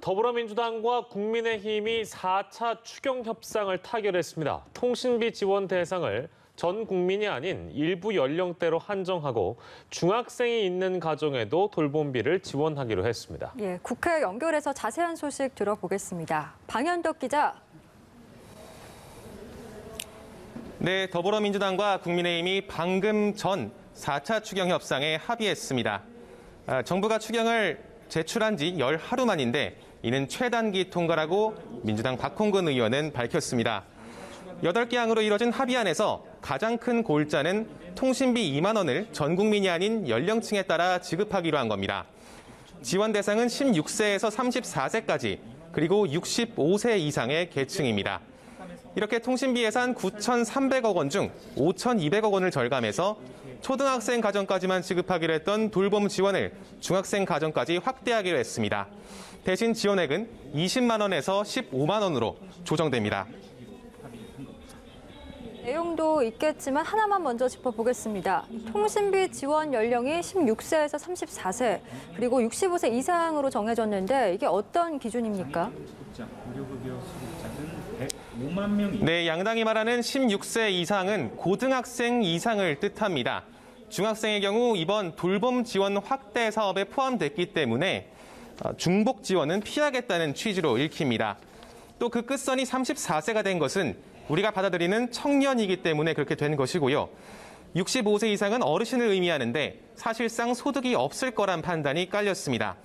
더불어민주당과 국민의힘이 4차 추경 협상을 타결했습니다. 통신비 지원 대상을 전 국민이 아닌 일부 연령대로 한정하고 중학생이 있는 가정에도 돌봄비를 지원하기로 했습니다. 예, 국회 연결해서 자세한 소식 들어보겠습니다. 방현덕 기자. 네, 더불어민주당과 국민의힘이 방금 전 4차 추경 협상에 합의했습니다. 정부가 추경을 제출한 지 열 하루 만인데 이는 최단기 통과라고 민주당 박홍근 의원은 밝혔습니다. 8개 항으로 이뤄진 합의안에서 가장 큰 골자는 통신비 2만 원을 전 국민이 아닌 연령층에 따라 지급하기로 한 겁니다. 지원 대상은 16세에서 34세까지 그리고 65세 이상의 계층입니다. 이렇게 통신비 예산 9,300억 원 중 5,200억 원을 절감해서 초등학생 가정까지만 지급하기로 했던 돌봄 지원을 중학생 가정까지 확대하기로 했습니다. 대신 지원액은 20만 원에서 15만 원으로 조정됩니다. 내용도 있겠지만 하나만 먼저 짚어보겠습니다. 통신비 지원 연령이 16세에서 34세 그리고 65세 이상으로 정해졌는데 이게 어떤 기준입니까? 네, 양당이 말하는 16세 이상은 고등학생 이상을 뜻합니다. 중학생의 경우 이번 돌봄 지원 확대 사업에 포함됐기 때문에 중복 지원은 피하겠다는 취지로 읽힙니다. 또 그 끝선이 34세가 된 것은 우리가 받아들이는 청년이기 때문에 그렇게 된 것이고요. 65세 이상은 어르신을 의미하는데 사실상 소득이 없을 거란 판단이 깔렸습니다.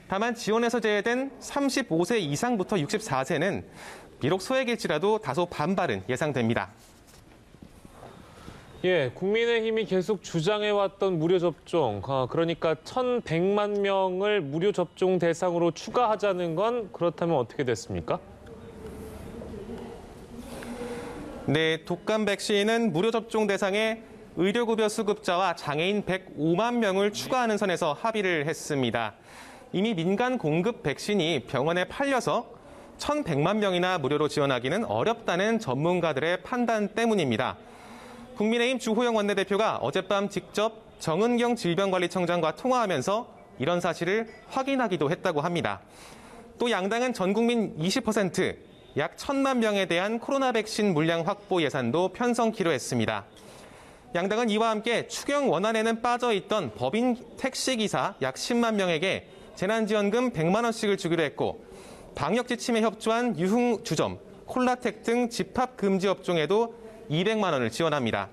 다만 지원에서 제외된 35세 이상부터 64세는 비록 소액일지라도 다소 반발은 예상됩니다. 예, 국민의힘이 계속 주장해왔던 무료 접종, 그러니까 1,100만 명을 무료 접종 대상으로 추가하자는 건 그렇다면 어떻게 됐습니까? 네, 독감 백신은 무료 접종 대상에 의료급여 수급자와 장애인 105만 명을 추가하는 선에서 합의를 했습니다. 이미 민간 공급 백신이 병원에 팔려서 1,100만 명이나 무료로 지원하기는 어렵다는 전문가들의 판단 때문입니다. 국민의힘 주호영 원내대표가 어젯밤 직접 정은경 질병관리청장과 통화하면서 이런 사실을 확인하기도 했다고 합니다. 또 양당은 전 국민 20%, 약 1,000만 명에 대한 코로나 백신 물량 확보 예산도 편성키로 했습니다. 양당은 이와 함께 추경 원안에는 빠져있던 법인 택시기사 약 10만 명에게 재난지원금 100만 원씩을 주기로 했고 방역 지침에 협조한 유흥주점, 콜라텍 등 집합 금지 업종에도 200만 원을 지원합니다.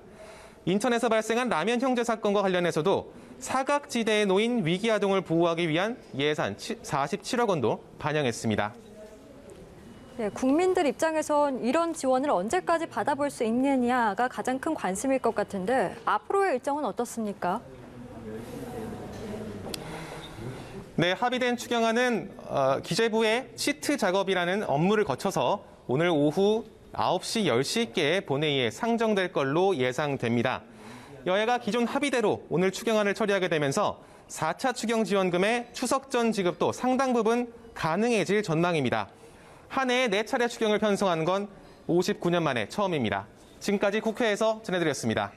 인천에서 발생한 라면 형제 사건과 관련해서도 사각지대에 놓인 위기아동을 보호하기 위한 예산 47억 원도 반영했습니다. 네, 국민들 입장에선 이런 지원을 언제까지 받아볼 수 있느냐가 가장 큰 관심일 것 같은데 앞으로의 일정은 어떻습니까? 네, 합의된 추경안은 기재부의 시트 작업이라는 업무를 거쳐서 오늘 오후 9시, 10시께 본회의에 상정될 걸로 예상됩니다. 여야가 기존 합의대로 오늘 추경안을 처리하게 되면서 4차 추경 지원금의 추석 전 지급도 상당 부분 가능해질 전망입니다. 한 해에 4차례 추경을 편성한 건 59년 만에 처음입니다. 지금까지 국회에서 전해드렸습니다.